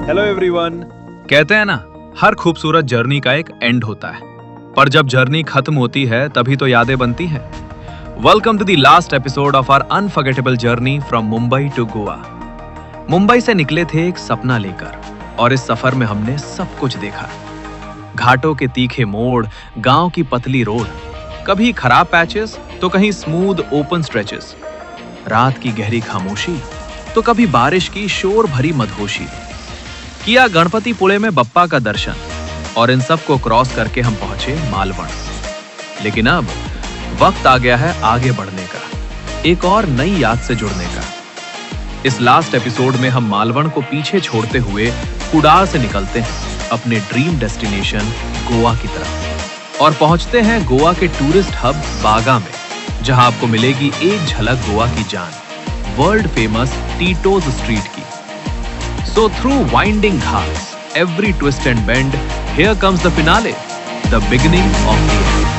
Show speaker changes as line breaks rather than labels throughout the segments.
Hello everyone.
कहते हैं ना, हर खूबसूरत जर्नी का एक एंड होता है, पर जब जर्नी खत्म होती है तभी तो यादें बनती हैं। Welcome to the last episode of our unforgettable journey from Mumbai to Goa. Mumbai से निकले थे एक सपना लेकर और इस सफर में हमने सब कुछ देखा। घाटों के तीखे मोड़, गांव की पतली रोड, कभी खराब पैचेस तो कहीं स्मूथ ओपन स्ट्रेचेस, रात की गहरी खामोशी तो कभी बारिश की शोर भरी मदहोशी। किया गणपतिपुळे में बप्पा का दर्शन और इन सब को क्रॉस करके हम पहुंचे मालवण। लेकिन अब वक्त आ गया है आगे बढ़ने का, एक और नई याद से जुड़ने का। इस लास्ट एपिसोड में हम मालवण को पीछे छोड़ते हुए कुडाल से निकलते हैं अपने ड्रीम डेस्टिनेशन गोवा की तरफ और पहुंचते हैं गोवा के टूरिस्ट हब बागा में, जहां आपको मिलेगी एक झलक गोवा की जान, वर्ल्ड फेमस टीटोज स्ट्रीट की। So through winding ghats, every twist and bend, here comes the finale, the beginning of the end.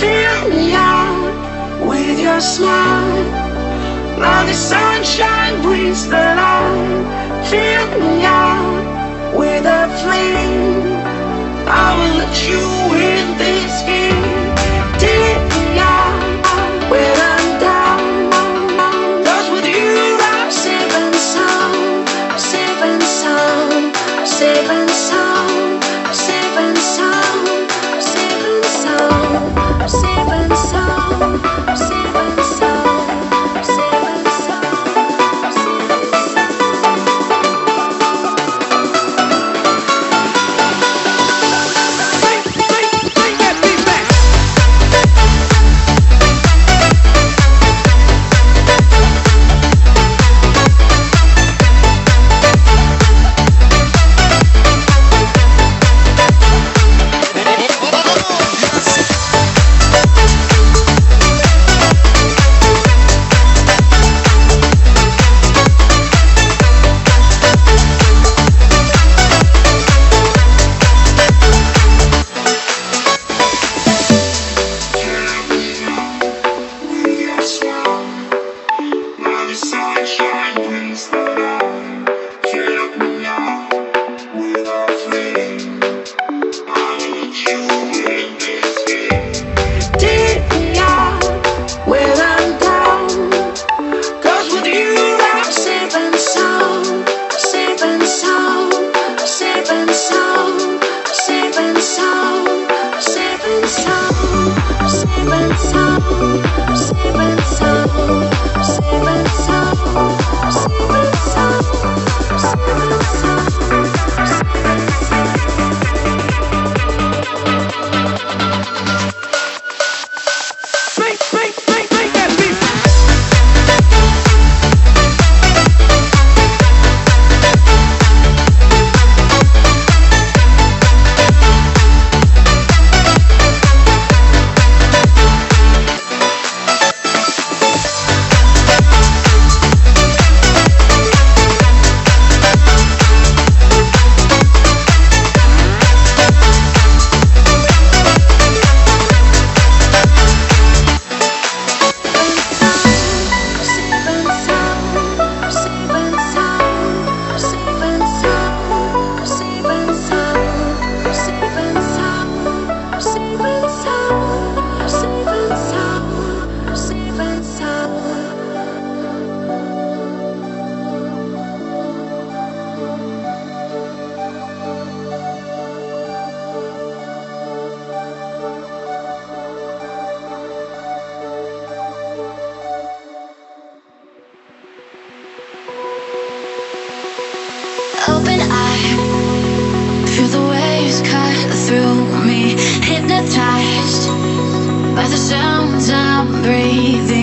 Fill me out with your smile. Now the sunshine brings the light. Fill me out with a flame. I will let you in this game. Take me out when I'm down. 'Cause with you I'm safe and sound. I'm safe and sound. I'm safe and sound. I'm safe and sound. I'm safe and sound. I'm safe and sound. I'm safe and sound. I'm safe and sound. I'm safe and sound. hypnotized by the sounds I'm breathing